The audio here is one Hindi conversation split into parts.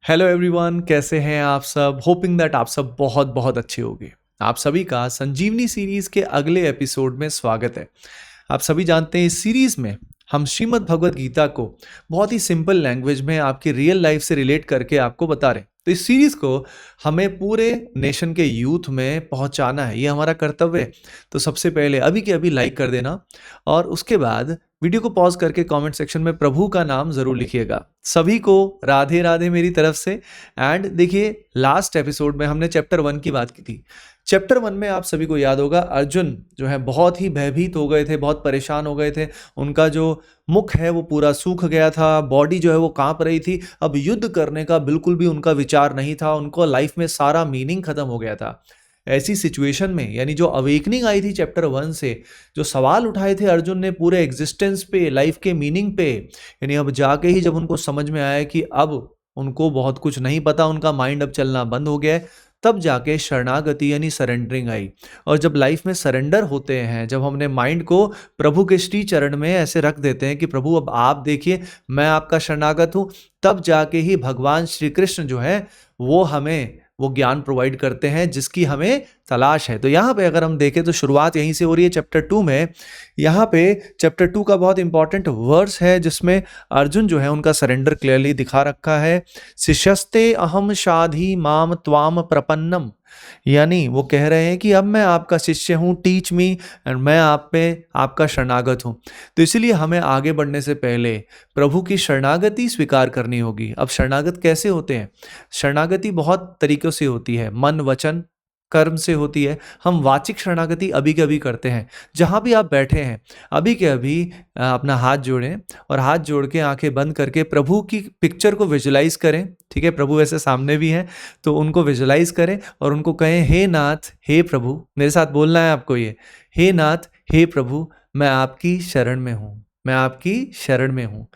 हेलो एवरीवन, कैसे हैं आप सब। होपिंग दैट आप सब बहुत बहुत अच्छे होंगे। आप सभी का संजीवनी सीरीज के अगले एपिसोड में स्वागत है। आप सभी जानते हैं इस सीरीज में हम श्रीमद् भगवत गीता को बहुत ही सिंपल लैंग्वेज में आपकी रियल लाइफ से रिलेट करके आपको बता रहे हैं। तो इस सीरीज को हमें पूरे नेशन के यूथ में पहुंचाना है, ये हमारा कर्तव्य है। तो सबसे पहले अभी के अभी लाइक कर देना और उसके बाद वीडियो को पॉज करके कमेंट सेक्शन में प्रभु का नाम जरूर लिखिएगा। सभी को राधे राधे मेरी तरफ से। एंड देखिए, लास्ट एपिसोड में हमने चैप्टर 1 की बात की थी। चैप्टर 1 में आप सभी को याद होगा, अर्जुन जो है बहुत ही भयभीत हो गए थे, बहुत परेशान हो गए थे। उनका जो मुख है वो पूरा सूख गया था, बॉडी जो है वो कांप रही थी। अब युद्ध करने का बिल्कुल भी उनका विचार नहीं था, उनको लाइफ में सारा मीनिंग खत्म हो गया था। ऐसी सिचुएशन में यानी जो अवेकनिंग आई थी चैप्टर 1 से, जो सवाल उठाए थे अर्जुन ने पूरे एग्जिस्टेंस पे, लाइफ के मीनिंग पे, यानी अब जाके ही जब उनको समझ में आया कि अब उनको बहुत कुछ नहीं पता, उनका माइंड अब चलना बंद हो गया है, तब जाके शरणागति यानी सरेंडरिंग आई। और जब लाइफ में सरेंडर होते हैं, जब हमने माइंड को प्रभु के श्री चरण में ऐसे रख देते हैं कि प्रभु अब आप देखिए, मैं आपका शरणागत हूँ, तब जाके ही भगवान श्री कृष्ण जो है वो हमें वो ज्ञान प्रोवाइड करते हैं जिसकी हमें तलाश है। तो यहाँ पे अगर हम देखें तो शुरुआत यहीं से हो रही है चैप्टर 2 में। यहाँ पे चैप्टर 2 का बहुत इंपॉर्टेंट वर्स है जिसमें अर्जुन जो है उनका सरेंडर क्लियरली दिखा रखा है। शिष्यस्ते अहम शाधि माम त्वाम प्रपन्नम, यानी वो कह रहे हैं कि अब मैं आपका शिष्य हूँ, टीच मी, एंड मैं आप पे आपका शरणागत हूँ। तो इसीलिए हमें आगे बढ़ने से पहले प्रभु की शरणागति स्वीकार करनी होगी। अब शरणागत कैसे होते हैं? शरणागति बहुत तरीक़ों से होती है, मन वचन कर्म से होती है। हम वाचिक शरणागति अभी के अभी करते हैं। जहाँ भी आप बैठे हैं अभी के अभी अपना हाथ जोड़ें और हाथ जोड़ के आंखें बंद करके प्रभु की पिक्चर को विजुलाइज करें। ठीक है, प्रभु वैसे सामने भी हैं, तो उनको विजुलाइज करें और उनको कहें, हे नाथ, हे प्रभु। मेरे साथ बोलना है आपको ये, हे नाथ, हे प्रभु, मैं आपकी शरण में हूँ, मैं आपकी शरण में हूँ।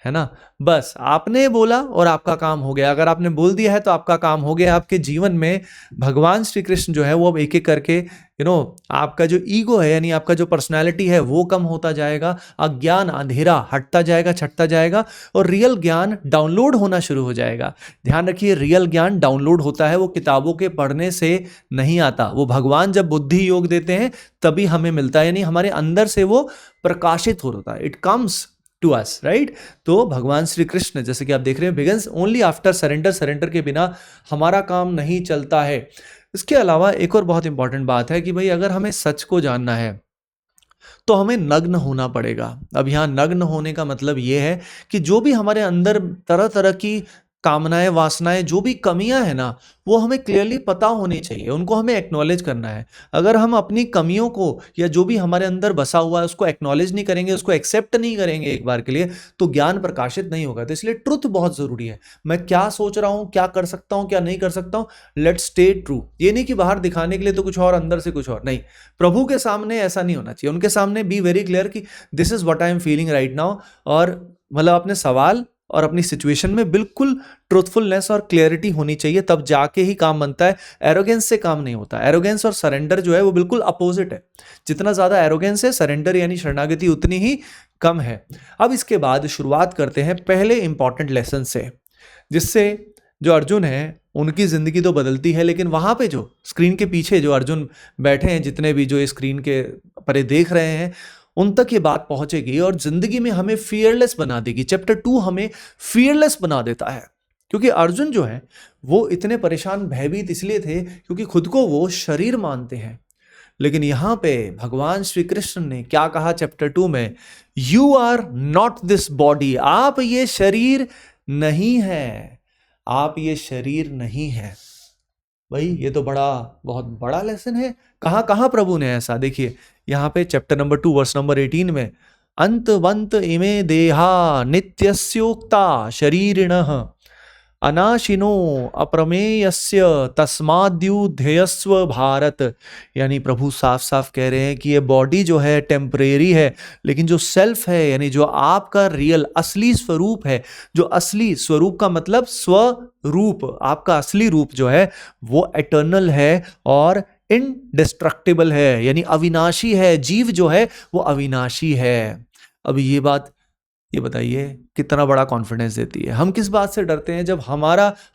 है ना? बस आपने बोला और आपका काम हो गया। अगर आपने बोल दिया है तो आपका काम हो गया। आपके जीवन में भगवान श्री कृष्ण जो है वो अब एक एक करके आपका जो ईगो है यानी आपका जो पर्सनैलिटी है वो कम होता जाएगा। अज्ञान अंधेरा हटता जाएगा, छटता जाएगा और रियल ज्ञान डाउनलोड होना शुरू हो जाएगा। ध्यान रखिए, रियल ज्ञान डाउनलोड होता है, वो किताबों के पढ़ने से नहीं आता। वो भगवान जब बुद्धि योग देते हैं तभी हमें मिलता है, यानी हमारे अंदर से वो प्रकाशित होता है। It comes to us, right? तो भगवान श्री कृष्ण जैसे कि आप देख रहे हैं, begins only after surrender. Surrender के बिना हमारा काम नहीं चलता है। इसके अलावा एक और बहुत इंपॉर्टेंट बात है कि भाई अगर हमें सच को जानना है तो हमें नग्न होना पड़ेगा। अब यहाँ नग्न होने का मतलब ये है कि जो भी हमारे अंदर तरह तरह की कामनाएं, वासनाएं, जो भी कमियां हैं ना, वो हमें क्लियरली पता होनी चाहिए, उनको हमें एक्नॉलेज करना है। अगर हम अपनी कमियों को या जो भी हमारे अंदर बसा हुआ है उसको एक्नॉलेज नहीं करेंगे, उसको एक्सेप्ट नहीं करेंगे एक बार के लिए, तो ज्ञान प्रकाशित नहीं होगा। तो इसलिए ट्रुथ बहुत जरूरी है। मैं क्या सोच रहा हूँ, क्या कर सकता हूँ, क्या नहीं कर सकता हूँ, लेट्स स्टे ट्रू। ये नहीं कि बाहर दिखाने के लिए तो कुछ और, अंदर से कुछ और। नहीं, प्रभु के सामने ऐसा नहीं होना चाहिए। उनके सामने बी वेरी क्लियर कि this is what I am feeling right now. और मतलब अपने सवाल और अपनी सिचुएशन में बिल्कुल ट्रूथफुलनेस और क्लियरिटी होनी चाहिए, तब जाके ही काम बनता है। एरोगेंस से काम नहीं होता। एरोगेंस और सरेंडर जो है वो बिल्कुल अपोजिट है। जितना ज्यादा एरोगेंस है, सरेंडर यानी शरणागति उतनी ही कम है। अब इसके बाद शुरुआत करते हैं पहले इंपॉर्टेंट लेसन से, जिससे जो अर्जुन है उनकी जिंदगी तो बदलती है, लेकिन वहां पे जो स्क्रीन के पीछे जो अर्जुन बैठे हैं, जितने भी जो इस स्क्रीन के परे देख रहे हैं, उन तक ये बात पहुंचेगी और जिंदगी में हमें फियरलेस बना देगी। चैप्टर 2 हमें फियरलेस बना देता है, क्योंकि अर्जुन जो है वो इतने परेशान, भयभीत इसलिए थे क्योंकि खुद को वो शरीर मानते हैं। लेकिन यहां पे भगवान श्री कृष्ण ने क्या कहा चैप्टर 2 में? You are not this body. आप ये शरीर नहीं है, आप ये शरीर नहीं है। भाई ये तो बहुत बड़ा लेसन है। कहाँ कहाँ प्रभु ने ऐसा, देखिए यहाँ पे चैप्टर नंबर 2 वर्स नंबर 18 में, अंतवंत इमे देहा नित्यस्योक्ता शरीरिणः अनाशिनो अप्रमेयस्य तस्माद्युध्यस्व भारत। यानी प्रभु साफ साफ कह रहे हैं कि ये बॉडी जो है टेम्परेरी है, लेकिन जो सेल्फ है यानी जो आपका रियल असली स्वरूप है, जो असली स्वरूप का मतलब स्वरूप, आपका असली रूप जो है वो एटर्नल है और इनडिस्ट्रक्टिबल है, यानी अविनाशी है। जीव जो है वो अविनाशी है। अब ये बात ये बताइए कितना बड़ा कॉन्फिडेंस देती है। हम किस बात से डरते हैं? जब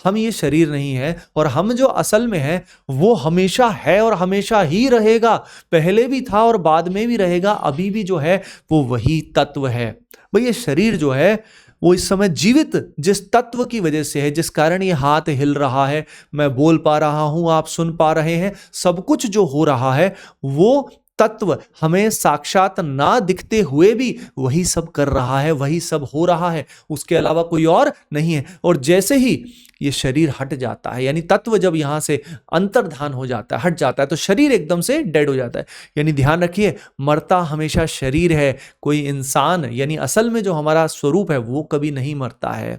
हम ये शरीर नहीं है और हम जो असल में है वो हमेशा है और हमेशा ही रहेगा। पहले भी था और बाद में भी रहेगा, अभी भी जो है वो वही तत्व है। भाई ये शरीर जो है वो इस समय जीवित जिस तत्व की वजह से है, जिस कारण ये हाथ हिल रहा है, मैं बोल पा रहा हूं, आप सुन पा रहे हैं, सब कुछ जो हो रहा है वो तत्व हमें साक्षात ना दिखते हुए भी वही सब कर रहा है, वही सब हो रहा है, उसके अलावा कोई और नहीं है। और जैसे ही ये शरीर हट जाता है, यानी तत्व जब यहां से अंतर्धान हो जाता है, हट जाता है, तो शरीर एकदम से डेड हो जाता है। यानी ध्यान रखिए, मरता हमेशा शरीर है, कोई इंसान यानी असल में जो हमारा स्वरूप है वो कभी नहीं मरता है।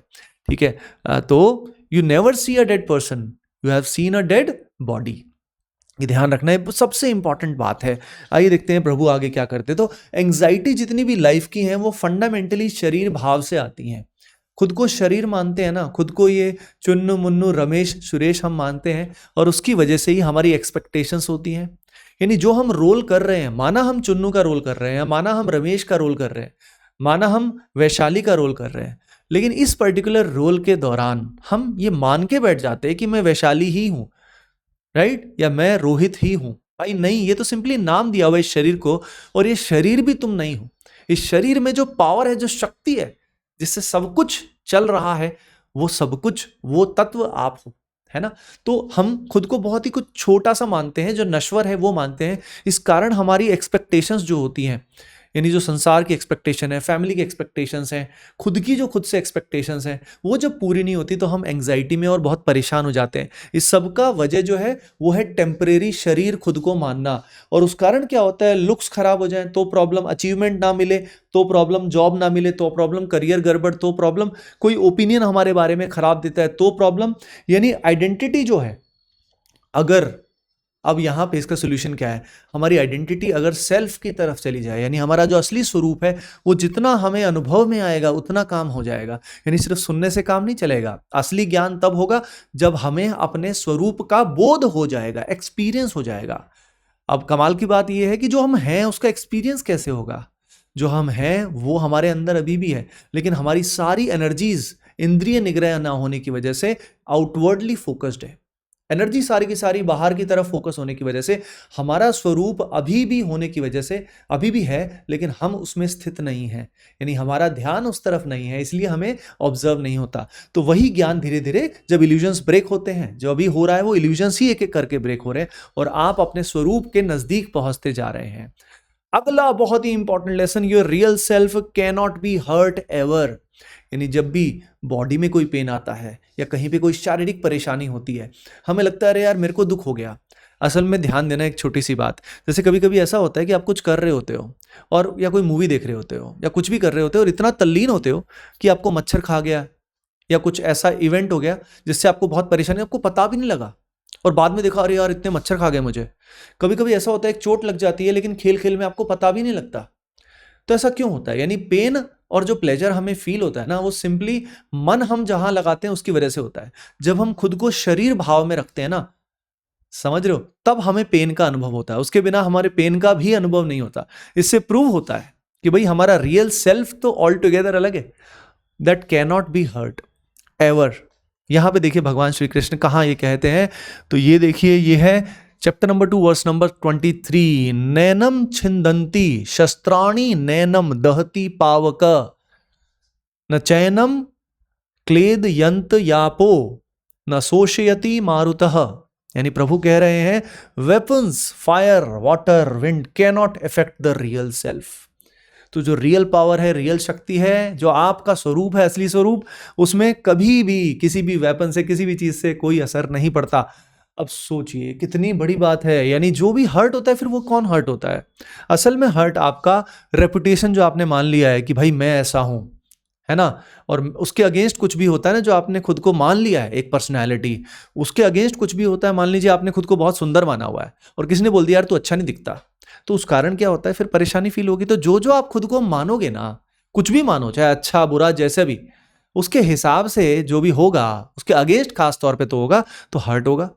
ठीक है, तो you never see a dead person, you have seen a dead body. ये ध्यान रखना है, सबसे इंपॉर्टेंट बात है। आइए देखते हैं प्रभु आगे क्या करते। तो एंग्जाइटी जितनी भी लाइफ की हैं वो फंडामेंटली शरीर भाव से आती हैं। खुद को शरीर मानते हैं ना, खुद को ये चुन्नू मुन्नू रमेश सुरेश हम मानते हैं, और उसकी वजह से ही हमारी एक्सपेक्टेशंस होती हैं। यानी जो हम रोल कर रहे हैं, माना हम चुन्नू का रोल कर रहे हैं, माना हम रमेश का रोल कर रहे हैं, माना हम वैशाली का रोल कर रहे हैं, लेकिन इस पर्टिकुलर रोल के दौरान हम ये मान के बैठ जाते हैं कि मैं वैशाली ही हूं, राइट, या मैं रोहित ही हूं। भाई नहीं, ये तो सिंपली नाम दिया हुआ इस शरीर को, और ये शरीर भी तुम नहीं हो। इस शरीर में जो पावर है, जो शक्ति है, जिससे सब कुछ चल रहा है, वो सब कुछ, वो तत्व आप हो, है ना। तो हम खुद को बहुत ही कुछ छोटा सा मानते हैं, जो नश्वर है वो मानते हैं। इस कारण हमारी एक्सपेक्टेशंस जो होती हैं, यानी जो संसार की एक्सपेक्टेशन है, फैमिली की एक्सपेक्टेशंस हैं, खुद की जो खुद से एक्सपेक्टेशंस हैं, वो जब पूरी नहीं होती तो हम एंग्जाइटी में और बहुत परेशान हो जाते हैं। इस सब का वजह जो है वो है टेम्परेरी शरीर खुद को मानना। और उस कारण क्या होता है, लुक्स खराब हो जाए तो प्रॉब्लम, अचीवमेंट ना मिले तो प्रॉब्लम, जॉब ना मिले तो प्रॉब्लम, करियर गड़बड़ तो प्रॉब्लम, कोई ओपिनियन हमारे बारे में खराब देता है तो प्रॉब्लम। यानी आइडेंटिटी जो है, अगर अब यहाँ पे इसका सोल्यूशन क्या है, हमारी आइडेंटिटी अगर सेल्फ की तरफ चली जाए, यानी हमारा जो असली स्वरूप है वो जितना हमें अनुभव में आएगा उतना काम हो जाएगा। यानी सिर्फ सुनने से काम नहीं चलेगा, असली ज्ञान तब होगा जब हमें अपने स्वरूप का बोध हो जाएगा, एक्सपीरियंस हो जाएगा। अब कमाल की बात यह है कि जो हम हैं उसका एक्सपीरियंस कैसे होगा? जो हम हैं वो हमारे अंदर अभी भी है, लेकिन हमारी सारी एनर्जीज इंद्रिय निग्रह ना होने की वजह से आउटवर्डली फोकस्ड है। एनर्जी सारी की सारी बाहर की तरफ फोकस होने की वजह से हमारा स्वरूप अभी भी होने की वजह से अभी भी है, लेकिन हम उसमें स्थित नहीं है, यानी हमारा ध्यान उस तरफ नहीं है, इसलिए हमें ऑब्जर्व नहीं होता। तो वही ज्ञान धीरे धीरे जब इल्यूजन्स ब्रेक होते हैं, जो अभी हो रहा है वो इल्यूजन्स ही एक एक करके ब्रेक हो रहे हैं और आप अपने स्वरूप के नजदीक पहुंचते जा रहे हैं। अगला बहुत ही important lesson, your real self can not be hurt ever. यानी जब भी बॉडी में कोई पेन आता है या कहीं पे कोई शारीरिक परेशानी होती है, हमें लगता है अरे यार मेरे को दुख हो गया। असल में ध्यान देना एक छोटी सी बात, जैसे कभी कभी ऐसा होता है कि आप कुछ कर रहे होते हो और या कोई मूवी देख रहे होते हो या कुछ भी कर रहे होते हो और इतना तल्लीन होते हो कि आपको मच्छर खा गया या कुछ ऐसा इवेंट हो गया जिससे आपको बहुत परेशानी, आपको पता भी नहीं लगा और बाद में देखा अरे यार इतने मच्छर खा गए मुझे। कभी कभी ऐसा होता है एक चोट लग जाती है लेकिन खेल खेल में आपको पता भी नहीं लगता। तो ऐसा क्यों होता है? यानी पेन और जो प्लेजर हमें फील होता है ना, वो सिंपली मन हम जहां लगाते हैं उसकी वजह से होता है। जब हम खुद को शरीर भाव में रखते हैं ना, समझ रहे हो, तब हमें पेन का अनुभव होता है, उसके बिना हमारे पेन का भी अनुभव नहीं होता। इससे प्रूव होता है कि भाई हमारा रियल सेल्फ तो ऑल टुगेदर अलग है, that can not be hurt ever. यहां पे देखिए भगवान श्री कृष्ण कहां ये कहते हैं, तो ये देखिए, ये है चैप्टर नंबर 2 वर्स नंबर 23, नैनम छिंदंती शस्त्राणी नैनम दहती पावक न चैनम क्लेद यंत यापो न शोषयति मारुतः। यानी प्रभु कह रहे हैं weapons, fire, water, wind can not effect the real self. तो जो रियल पावर है, रियल शक्ति है, जो आपका स्वरूप है, असली स्वरूप, उसमें कभी भी किसी भी वेपन से, किसी भी चीज से कोई असर नहीं पड़ता। अब सोचिए कितनी बड़ी बात है। यानी जो भी हर्ट होता है, फिर वो कौन हर्ट होता है? असल में हर्ट आपका रेपुटेशन जो आपने मान लिया है कि भाई मैं ऐसा हूं, है ना, और उसके अगेंस्ट कुछ भी होता है ना, जो आपने खुद को मान लिया है एक पर्सनैलिटी, उसके अगेंस्ट कुछ भी होता है। मान लीजिए आपने खुद को बहुत सुंदर माना हुआ है और किसी ने बोल दिया यार तू अच्छा नहीं दिखता, तो उस कारण क्या होता है, फिर परेशानी फील होगी। तो जो जो आप खुद को मानोगे ना, कुछ भी मानो, चाहे अच्छा बुरा जैसे भी, उसके हिसाब से जो भी होगा उसके अगेंस्ट खास तौर पे तो होगा, तो हर्ट होगा,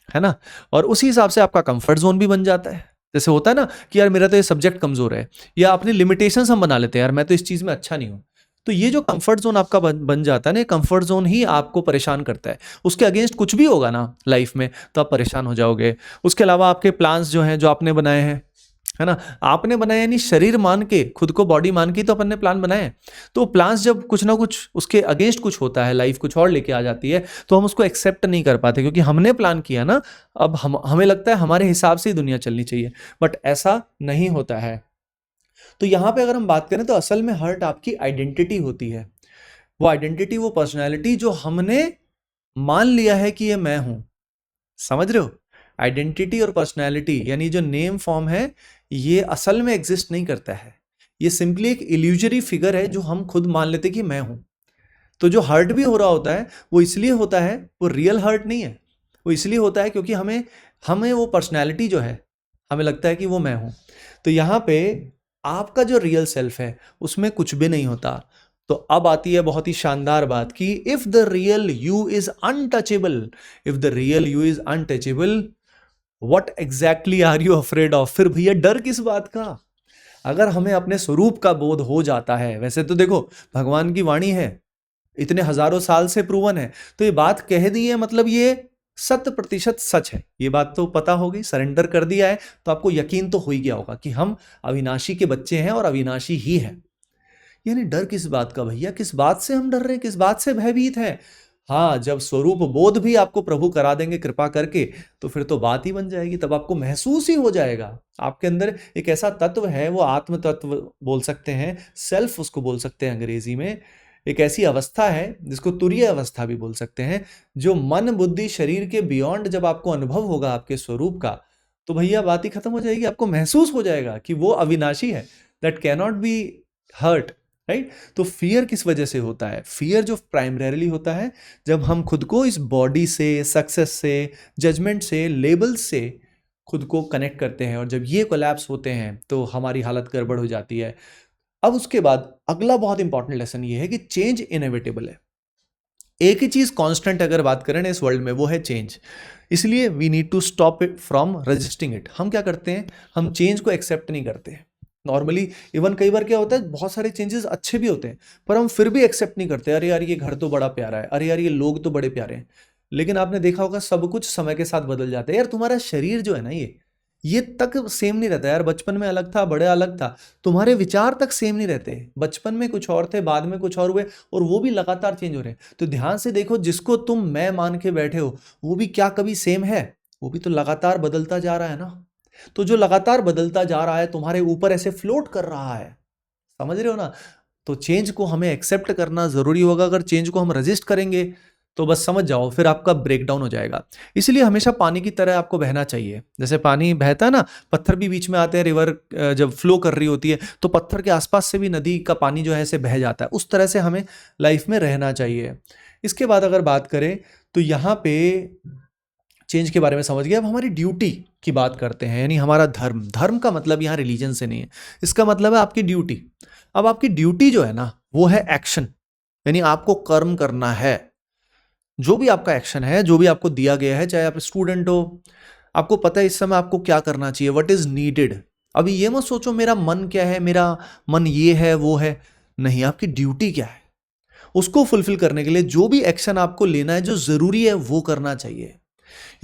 है ना। और उसी हिसाब से आपका कंफर्ट जोन भी बन जाता है। जैसे होता है ना कि यार मेरा तो ये सब्जेक्ट कमजोर है, या अपनी लिमिटेशंस हम बना लेते हैं, यार मैं तो इस चीज में अच्छा नहीं हूं, तो ये जो कंफर्ट जोन आपका बन जाता है ना, कंफर्ट जोन ही आपको परेशान करता है। उसके अगेंस्ट कुछ भी होगा ना लाइफ में तो आप परेशान हो जाओगे। उसके अलावा आपके प्लान्स जो हैं, जो आपने बनाए हैं, है ना, आपने बनाया यानी शरीर मान के, खुद को बॉडी मान के तो अपन ने प्लान बनाए हैं। तो प्लान्स जब कुछ ना कुछ उसके अगेंस्ट कुछ होता है, लाइफ कुछ और लेके आ जाती है, तो हम उसको एक्सेप्ट नहीं कर पाते, क्योंकि हमने प्लान किया ना। अब हमें लगता है हमारे हिसाब से ही दुनिया चलनी चाहिए, बट ऐसा नहीं होता है। तो यहाँ पे अगर हम बात करें तो असल में हर्ट आपकी आइडेंटिटी होती है। वो आइडेंटिटी, वो पर्सनैलिटी जो हमने मान लिया है कि ये मैं हूं। समझ रहे हो? आइडेंटिटी और पर्सनैलिटी यानी जो नेम फॉर्म है, ये असल में एग्जिस्ट नहीं करता है। ये सिंपली एक इल्यूजरी फिगर है जो हम खुद मान लेते कि मैं हूं। तो जो हर्ट भी हो रहा होता है वो इसलिए होता है, वो रियल हर्ट नहीं है। वो इसलिए होता है क्योंकि हमें हमें वो पर्सनैलिटी जो है, हमें लगता है कि वो मैं हूं। तो यहाँ पे आपका जो रियल सेल्फ है उसमें कुछ भी नहीं होता। तो अब आती है बहुत ही शानदार बात कि if the real you is untouchable, if the real you is untouchable, what exactly are you afraid of? फिर भैया डर किस बात का? अगर हमें अपने स्वरूप का बोध हो जाता है, वैसे तो देखो भगवान की वाणी है, इतने हजारों साल से प्रूवन है, तो ये बात कह दी है, मतलब ये 100% सच है। ये बात तो पता होगी, सरेंडर कर दिया है तो आपको यकीन तो हो ही गया होगा कि हम अविनाशी के बच्चे हैं और अविनाशी ही है। यानी डर किस बात का भैया? किस बात से हम डर रहे हैं? किस बात से भयभीत हैं? हाँ, जब स्वरूप बोध भी आपको प्रभु करा देंगे कृपा करके, तो फिर तो बात ही बन जाएगी। तब आपको महसूस ही हो जाएगा आपके अंदर एक ऐसा तत्व है, वो आत्म तत्व बोल सकते हैं, सेल्फ उसको बोल सकते हैं अंग्रेजी में। एक ऐसी अवस्था है जिसको तुरीय अवस्था भी बोल सकते हैं, जो मन बुद्धि शरीर के बियॉन्ड जब आपको अनुभव होगा आपके स्वरूप का, तो भैया बात ही खत्म हो जाएगी। आपको महसूस हो जाएगा कि वो अविनाशी है, that cannot be hurt, right? तो फियर किस वजह से होता है? फियर जो प्राइमरीली होता है जब हम खुद को इस बॉडी से, सक्सेस से, जजमेंट से, लेबल्स से खुद को कनेक्ट करते हैं, और जब ये कोलैप्स होते हैं तो हमारी हालत गड़बड़ हो जाती है। अब उसके बाद अगला बहुत इंपॉर्टेंट लेसन ये है कि चेंज इनएविटेबल है। एक ही चीज कांस्टेंट अगर बात करें ना इस वर्ल्ड में, वो है चेंज। इसलिए we need to stop it from resisting it. हम क्या करते हैं? हम चेंज को एक्सेप्ट नहीं करते नॉर्मली। इवन कई बार क्या होता है, बहुत सारे चेंजेस अच्छे भी होते हैं पर हम फिर भी एक्सेप्ट नहीं करते। अरे यार ये घर तो बड़ा प्यारा है, अरे यार ये लोग तो बड़े प्यारे हैं। लेकिन आपने देखा होगा सब कुछ समय के साथ बदल जाता है। यार तुम्हारा शरीर जो है ना, ये तक सेम नहीं रहता यार। बचपन में अलग था, बड़े अलग था। तुम्हारे विचार तक सेम नहीं रहते। बचपन में कुछ और थे, बाद में कुछ और हुए, और वो भी लगातार चेंज हो रहे हैं। तो ध्यान से देखो, जिसको तुम मैं मान के बैठे हो वो भी क्या कभी सेम है? वो भी तो लगातार बदलता जा रहा है ना। तो जो लगातार बदलता जा रहा है तुम्हारे ऊपर ऐसे फ्लोट कर रहा है, समझ रहे हो ना? तो चेंज को हमें एक्सेप्ट करना जरूरी होगा। अगर चेंज को हम रेजिस्ट करेंगे तो बस समझ जाओ फिर आपका ब्रेकडाउन हो जाएगा। इसलिए हमेशा पानी की तरह आपको बहना चाहिए। जैसे पानी बहता है ना, पत्थर भी बीच में आते हैं, रिवर जब फ्लो कर रही होती है तो पत्थर के आसपास से भी नदी का पानी जो है ऐसे बह जाता है। उस तरह से हमें लाइफ में रहना चाहिए। इसके बाद अगर बात करें तो यहाँ पे चेंज के बारे में समझ गए। अब हमारी ड्यूटी की बात करते हैं, यानी हमारा धर्म। धर्म का मतलब यहाँ रिलीजन से नहीं है, इसका मतलब है आपकी ड्यूटी। अब आपकी ड्यूटी जो है ना, वो है एक्शन, यानी आपको कर्म करना है। जो भी आपका एक्शन है, जो भी आपको दिया गया है, चाहे आप स्टूडेंट हो, आपको पता है इस समय आपको क्या करना चाहिए, व्हाट इज नीडेड। अभी ये मत सोचो मेरा मन क्या है, मेरा मन ये है वो है, नहीं, आपकी ड्यूटी क्या है, उसको फुलफिल करने के लिए जो भी एक्शन आपको लेना है, जो जरूरी है वो करना चाहिए।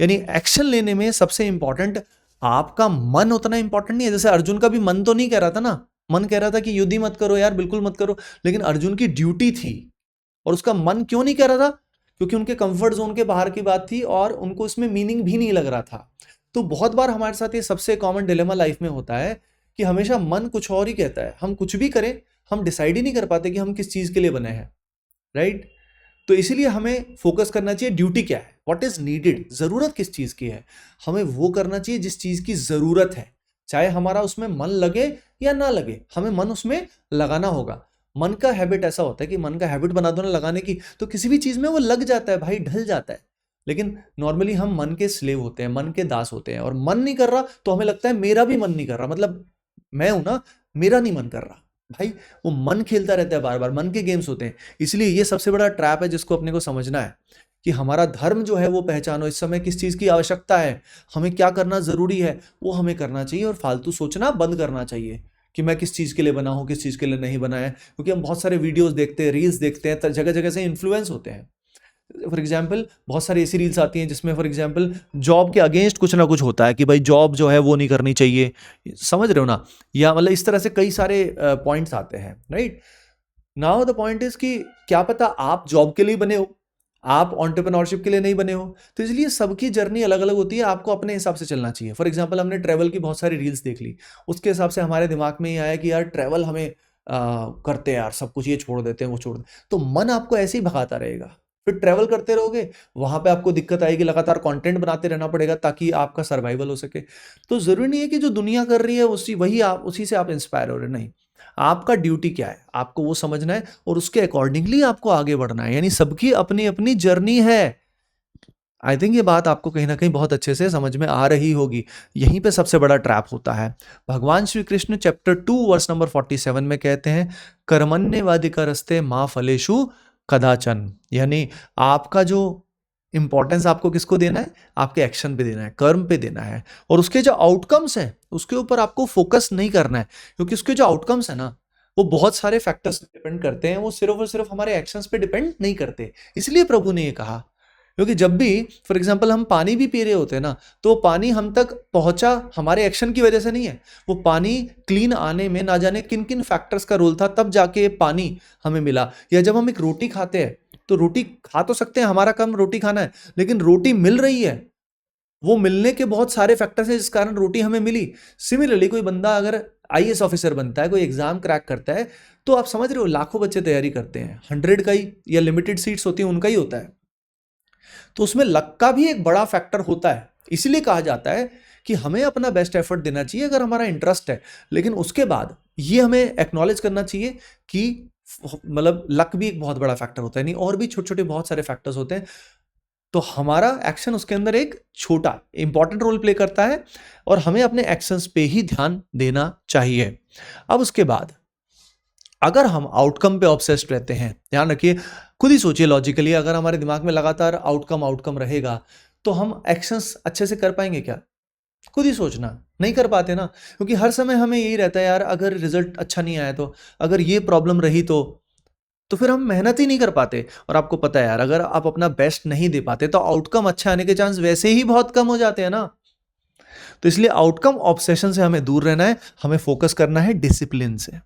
यानी एक्शन लेने में सबसे इंपॉर्टेंट आपका मन उतना इंपॉर्टेंट नहीं है। जैसे अर्जुन का भी मन तो नहीं कह रहा था ना, मन कह रहा था कि युद्ध ही मत करो यार, बिल्कुल मत करो, लेकिन अर्जुन की ड्यूटी थी। और उसका मन क्यों नहीं कह रहा था? क्योंकि उनके कंफर्ट जोन के बाहर की बात थी और उनको इसमें मीनिंग भी नहीं लग रहा था। तो बहुत बार हमारे साथ ये सबसे कॉमन डिलेमा लाइफ में होता है कि हमेशा मन कुछ और ही कहता है। हम कुछ भी करें, हम डिसाइड ही नहीं कर पाते कि हम किस चीज के लिए बने हैं, राइट? तो इसीलिए हमें फोकस करना चाहिए ड्यूटी क्या है, व्हाट इज नीडेड, जरूरत किस चीज की है, हमें वो करना चाहिए जिस चीज की जरूरत है। चाहे हमारा उसमें मन लगे या ना लगे, हमें मन उसमें लगाना होगा। मन का हैबिट ऐसा होता है कि मन का हैबिट बना दो ना लगाने की, तो किसी भी चीज में वो लग जाता है भाई, ढल जाता है। लेकिन नॉर्मली हम मन के स्लेव होते हैं, मन के दास होते हैं, और मन नहीं कर रहा तो हमें लगता है मेरा भी मन नहीं कर रहा, मतलब मैं हूं ना, मेरा नहीं मन कर रहा। भाई वो मन खेलता रहता है, बार बार मन के गेम्स होते हैं। इसलिए ये सबसे बड़ा ट्रैप है जिसको अपने को समझना है कि हमारा धर्म जो है वो पहचानो। इस समय किस चीज की आवश्यकता है, हमें क्या करना जरूरी है, वो हमें करना चाहिए, और फालतू सोचना बंद करना चाहिए। कि मैं किस चीज़ के लिए बना हूँ, किस चीज़ के लिए नहीं बना है, क्योंकि हम बहुत सारे वीडियोस देखते हैं, रील्स देखते हैं, जगह जगह से इन्फ्लुएंस होते हैं। फॉर एग्जाम्पल बहुत सारी ऐसी रील्स आती हैं जिसमें फॉर एग्जाम्पल जॉब के अगेंस्ट कुछ ना कुछ होता है कि भाई जॉब जो है वो नहीं करनी चाहिए, समझ रहे हो ना, या मतलब इस तरह से कई सारे पॉइंट्स आते हैं, right. Now the point is कि क्या पता आप जॉब के लिए बने हो, आप एंटरप्रेन्योरशिप के लिए नहीं बने हो, तो इसलिए सबकी जर्नी अलग अलग होती है, आपको अपने हिसाब से चलना चाहिए। फॉर एग्जाम्पल हमने ट्रैवल की बहुत सारी रील्स देख ली, उसके हिसाब से हमारे दिमाग में ये आया कि यार ट्रैवल हमें करते हैं यार, सब कुछ ये छोड़ देते हैं वो छोड़ देते, तो मन आपको ऐसे ही भगाता रहेगा, फिर ट्रैवल करते रहोगे, वहां पे आपको दिक्कत आएगी, लगातार कंटेंट बनाते रहना पड़ेगा ताकि आपका सर्वाइवल हो सके। तो जरूरी नहीं है कि जो दुनिया कर रही है उसी से आप इंस्पायर हो रहे, नहीं। आपका ड्यूटी क्या है, आपको वो समझना है और उसके अकॉर्डिंगली आपको आगे बढ़ना है, यानी सबकी अपनी अपनी जर्नी है। आई थिंक ये बात आपको कहीं ना कहीं बहुत अच्छे से समझ में आ रही होगी। यहीं पे सबसे बड़ा ट्रैप होता है। भगवान Shri Krishna chapter 2 verse number 47 में कहते हैं, कर्मण्येवाधिकारस्ते मा फलेषु कदाचन, यानी आपका जो इंपॉर्टेंस आपको किसको देना है, आपके एक्शन पे देना है, कर्म पे देना है, और उसके जो आउटकम्स हैं उसके ऊपर आपको फोकस नहीं करना है, क्योंकि उसके जो आउटकम्स है ना वो बहुत सारे फैक्टर्स डिपेंड करते हैं, वो सिर्फ और सिर्फ हमारे एक्शंस पे डिपेंड नहीं करते। इसलिए प्रभु ने ये कहा, क्योंकि जब भी फॉर एग्जाम्पल हम पानी भी पी रहे होते हैं ना, तो पानी हम तक पहुंचा हमारे एक्शन की वजह से नहीं है, वो पानी क्लीन आने में ना जाने किन किन फैक्टर्स का रोल था, तब जाके पानी हमें मिला। या जब हम एक रोटी खाते हैं, तो रोटी खा तो सकते हैं, हमारा काम रोटी खाना है, लेकिन रोटी मिल रही है, वो मिलने के बहुत सारे फैक्टर्स हैं जिस कारण रोटी हमें मिली। सिमिलरली कोई बंदा अगर आईएएस ऑफिसर बनता है, कोई एग्जाम क्रैक करता है, तो आप समझ रहे हो लाखों बच्चे तैयारी करते हैं, 100 का ही या लिमिटेड सीट्स होती हैं उनका ही होता है, तो उसमें लक का भी एक बड़ा फैक्टर होता है। इसीलिए कहा जाता है कि हमें अपना बेस्ट एफर्ट देना चाहिए अगर हमारा इंटरेस्ट है, लेकिन उसके बाद ये हमें एक्नॉलेज करना चाहिए कि मतलब लक भी एक बहुत बड़ा फैक्टर होता है, नहीं और भी छोटे छोटे बहुत सारे फैक्टर्स होते हैं, तो हमारा एक्शन उसके अंदर एक छोटा इंपॉर्टेंट रोल प्ले करता है और हमें अपने एक्शंस पे ही ध्यान देना चाहिए। अब उसके बाद अगर हम आउटकम पे ऑब्सेस्ड रहते हैं, ध्यान रखिए, खुद ही सोचिए लॉजिकली, अगर हमारे दिमाग में लगातार आउटकम आउटकम रहेगा तो हम एक्शंस अच्छे से कर पाएंगे क्या? खुद ही सोचना, नहीं कर पाते ना, क्योंकि हर समय हमें यही रहता है यार, अगर रिजल्ट अच्छा नहीं आया तो, अगर ये प्रॉब्लम रही तो फिर हम मेहनत ही नहीं कर पाते। और आपको पता है यार, अगर आप अपना बेस्ट नहीं दे पाते तो आउटकम अच्छा आने के चांस वैसे ही बहुत कम हो जाते हैं ना। तो इसलिए आउटकम ऑब्सेशन से हमें दूर रहना है, हमें फोकस करना है डिसिप्लिन से।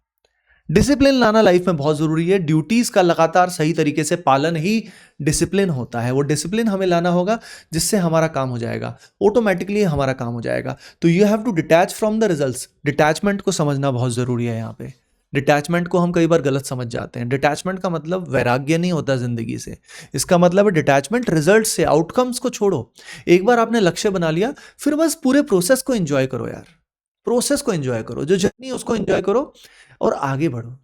डिसिप्लिन लाना लाइफ में बहुत जरूरी है। ड्यूटीज का लगातार सही तरीके से पालन ही डिसिप्लिन होता है। वो डिसिप्लिन हमें लाना होगा जिससे हमारा काम हो जाएगा, ऑटोमेटिकली हमारा काम हो जाएगा। तो you have to detach from the results. Detachment को समझना बहुत जरूरी है। यहाँ पे डिटैचमेंट को हम कई बार गलत समझ जाते हैं। डिटैचमेंट का मतलब वैराग्य नहीं होता जिंदगी से, इसका मतलब है डिटैचमेंट रिजल्ट से, आउटकम्स को छोड़ो। एक बार आपने लक्ष्य बना लिया, फिर बस पूरे प्रोसेस को एंजॉय करो यार, प्रोसेस को एंजॉय करो, जो जर्नी है उसको एंजॉय करो और आगे बढ़ो।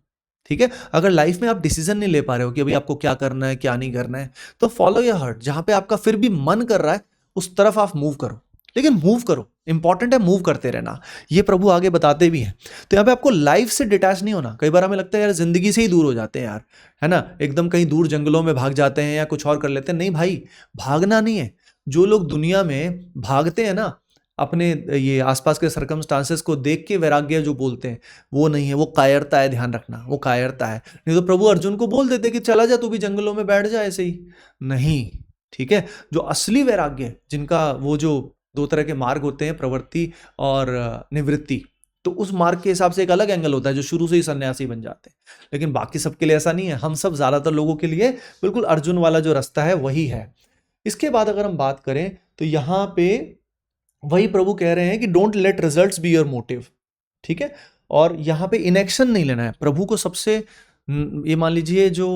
ठीक है, अगर लाइफ में आप डिसीजन नहीं ले पा रहे हो कि अभी आपको क्या करना है क्या नहीं करना है, तो फॉलो योर हार्ट। जहां पे आपका फिर भी मन कर रहा है उस तरफ आप मूव करो, लेकिन मूव करो, इंपॉर्टेंट है मूव करते रहना। ये प्रभु आगे बताते भी हैं। तो यहाँ पे आपको लाइफ से डिटैच नहीं होना। कई बार हमें लगता है यार जिंदगी से ही दूर हो जाते हैं यार, है ना, एकदम कहीं दूर जंगलों में भाग जाते हैं या कुछ और कर लेते हैं। नहीं भाई, भागना नहीं है। जो लोग दुनिया में भागते हैं ना, अपने ये आसपास के सर्कमस्टांसेस को देख के वैराग्य जो बोलते हैं, वो नहीं है, वो कायरता है। ध्यान रखना, वो कायरता है। नहीं तो प्रभु अर्जुन को बोल देते कि चला जा, तू भी जंगलों में बैठ जा ऐसे ही। नहीं, ठीक है। जो असली वैराग्य, जिनका वो जो 2 तरह के मार्ग होते हैं, प्रवृत्ति और निवृत्ति, तो उस मार्ग के हिसाब से एक अलग एंगल होता है, जो शुरू से ही सन्यासी बन जाते हैं। लेकिन बाकी सबके लिए ऐसा नहीं है। हम सब ज्यादातर लोगों के लिए बिल्कुल अर्जुन वाला जो रास्ता है वही है। इसके बाद अगर हम बात करें तो यहाँ पे वही प्रभु कह रहे हैं कि don't let results be your motive. ठीक है, और यहाँ पे इनएक्शन नहीं लेना है। प्रभु को सबसे ये मान लीजिए जो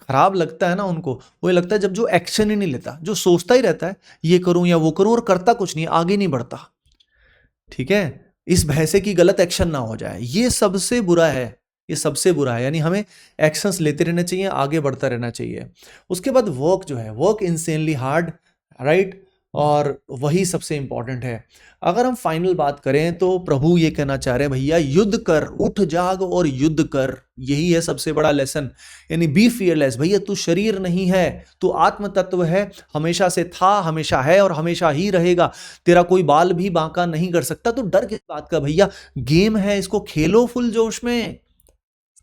खराब लगता है ना उनको, वो ये लगता है जब जो एक्शन ही नहीं लेता, जो सोचता ही रहता है ये करूं या वो करूं और करता कुछ नहीं, आगे नहीं बढ़ता। ठीक है, इस भय से कि गलत एक्शन ना हो जाए, ये सबसे बुरा है, ये सबसे बुरा है। यानी हमें एक्शंस लेते रहना चाहिए, आगे बढ़ता रहना चाहिए। उसके बाद वर्क जो है, वर्क इंसेनली हार्ड, राइट, और वही सबसे इंपॉर्टेंट है। अगर हम फाइनल बात करें तो प्रभु ये कहना चाह रहे हैं, भैया युद्ध कर, उठ जाग और युद्ध कर। यही है सबसे बड़ा लेसन, यानी बी फियरलेस। भैया तू शरीर नहीं है, तू आत्म तत्व है, हमेशा से था, हमेशा है और हमेशा ही रहेगा। तेरा कोई बाल भी बांका नहीं कर सकता। तो डर किस बात का भैया, गेम है, इसको खेलो फुल जोश में,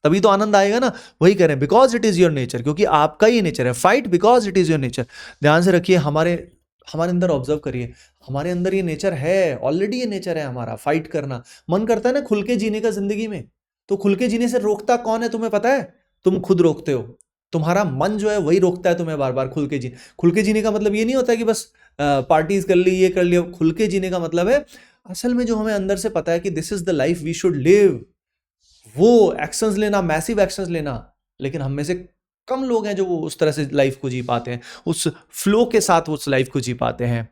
तभी तो आनंद आएगा ना। वही कह रहे हैं, because it is your nature, क्योंकि आपका ही नेचर है। Fight because it is your nature. ध्यान से रखिए, हमारे हमारे अंदर ऑब्जर्व करिए, हमारे अंदर ये नेचर है, ऑलरेडी ये नेचर है हमारा, फाइट करना। मन करता है ना खुल के जीने का जिंदगी में, तो खुल के जीने से रोकता कौन है तुम्हें पता है? तुम खुद रोकते हो। तुम्हारा मन जो है वही रोकता है तुम्हें बार बार खुल के जीने। खुल के जीने का मतलब ये नहीं होता कि बस पार्टीज कर ली, ये कर लिया। खुल के जीने का मतलब है असल में जो हमें अंदर से पता है कि this is the life we should live, वो एक्शंस लेना, मैसिव एक्शंस लेना। लेकिन हम में से कम लोग हैं जो वो उस तरह से लाइफ को जी पाते हैं, उस फ्लो के साथ उस लाइफ को जी पाते हैं।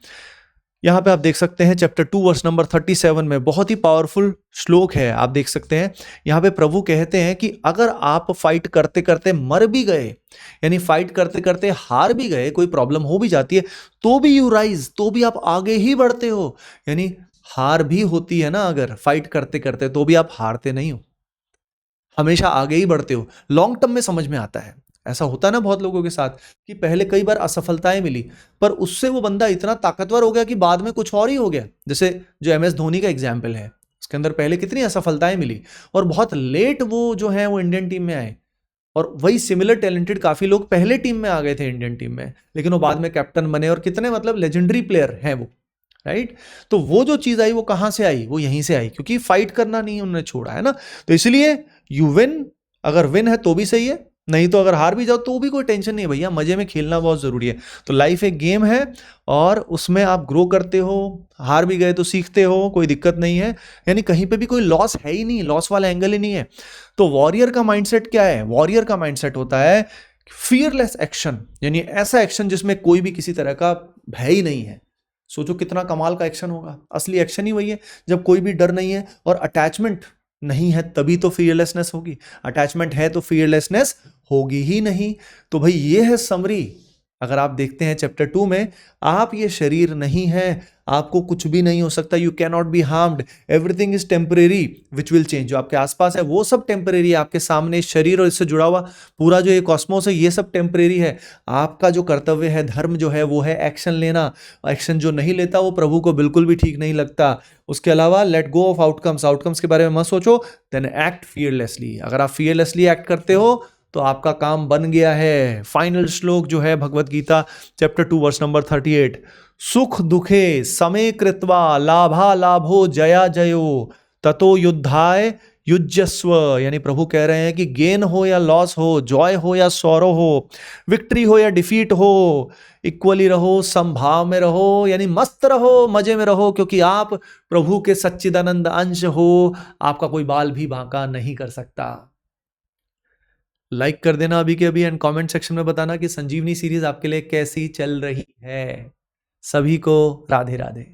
यहाँ पे आप देख सकते हैं चैप्टर 2 वर्स नंबर 37 में बहुत ही पावरफुल श्लोक है। आप देख सकते हैं यहाँ पे प्रभु कहते हैं कि अगर आप फाइट करते करते मर भी गए, यानी फाइट करते करते हार भी गए, कोई प्रॉब्लम हो भी जाती है, तो भी यू राइज, तो भी आप आगे ही बढ़ते हो। यानी हार भी होती है ना, अगर फाइट करते करते, तो भी आप हारते नहीं हो, हमेशा आगे ही बढ़ते हो। लॉन्ग टर्म में समझ में आता है। ऐसा होता है ना बहुत लोगों के साथ कि पहले कई बार असफलताएं मिली, पर उससे वो बंदा इतना ताकतवर हो गया कि बाद में कुछ और ही हो गया। जैसे जो MS धोनी का एग्जाम्पल है, उसके अंदर पहले कितनी असफलताएं मिली और बहुत लेट वो जो है वो इंडियन टीम में आए। और वही सिमिलर टैलेंटेड काफी लोग पहले टीम में आ गए थे इंडियन टीम में, लेकिन वो बाद में कैप्टन बने और कितने मतलब लेजेंडरी प्लेयर हैं वो, राइट। तो वो जो चीज आई वो कहां से आई? वो यहीं से आई, क्योंकि फाइट करना नहीं उन्होंने छोड़ा है ना। तो इसलिए यू विन, अगर विन है तो भी सही है, नहीं तो अगर हार भी जाओ तो भी कोई टेंशन नहीं है भैया, मजे में खेलना बहुत जरूरी है। तो लाइफ एक गेम है और उसमें आप ग्रो करते हो, हार भी गए तो सीखते हो, कोई दिक्कत नहीं है। यानी कहीं पे भी कोई लॉस है ही नहीं, लॉस वाला एंगल ही नहीं है। तो वॉरियर का माइंडसेट क्या है? वॉरियर का माइंडसेट होता है फियरलेस एक्शन, यानी ऐसा एक्शन जिसमें कोई भी किसी तरह का भय ही नहीं है। सोचो कितना कमाल का एक्शन होगा। असली एक्शन ही वही है जब कोई भी डर नहीं है और अटैचमेंट नहीं है, तभी तो फियरलेसनेस होगी। अटैचमेंट है तो फियरलेसनेस होगी ही नहीं। तो भाई ये है समरी। अगर आप देखते हैं चैप्टर 2 में, आप ये शरीर नहीं है, आपको कुछ भी नहीं हो सकता, you can not B harmed, everything is temporary which will change. जो आपके आसपास है वो सब टेम्परेरी है, आपके सामने शरीर और इससे जुड़ा हुआ पूरा जो ये कॉस्मोस है ये सब टेम्परेरी है। आपका जो कर्तव्य है, धर्म जो है वो है एक्शन लेना। एक्शन जो नहीं लेता वो प्रभु को बिल्कुल भी ठीक नहीं लगता। उसके अलावा let go of outcomes, outcomes के बारे में मत सोचो, देन एक्ट फियरलेसली। अगर आप फियरलेसली एक्ट करते हो तो आपका काम बन गया है। फाइनल श्लोक जो है Bhagavad Gita chapter 2 verse number 38, सुख दुखे समे कृत्वा लाभा लाभो जया जयो ततो युद्धाय युजस्व। यानी प्रभु कह रहे हैं कि गेन हो या लॉस हो, जॉय हो या सौरो हो, विक्ट्री हो या डिफीट हो, इक्वली रहो, समभाव में रहो, यानी मस्त रहो, मजे में रहो, क्योंकि आप प्रभु के सच्चिदानंद अंश हो। आपका कोई बाल भी बांका नहीं कर सकता। लाइक कर देना अभी के अभी एंड कमेंट सेक्शन में बताना कि संजीवनी सीरीज आपके लिए कैसी चल रही है। सभी को राधे राधे।